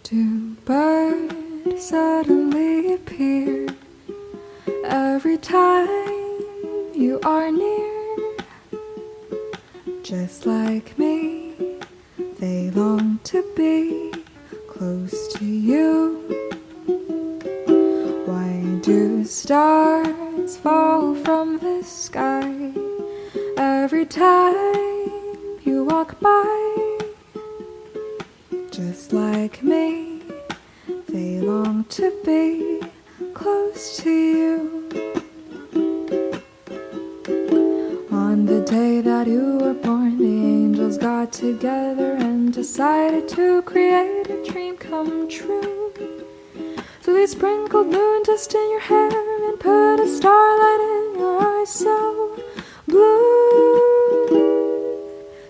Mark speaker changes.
Speaker 1: do birds suddenly appear every time you are near? Just like me, they long to be close to you. Why do stars fall from the sky every time you walk by? Just like me, they long to be close to you. On the day that you were born, the angels got together and decided to create a dream come true. So they sprinkled moon dust in your hair and put a starlight in your eyes so blue.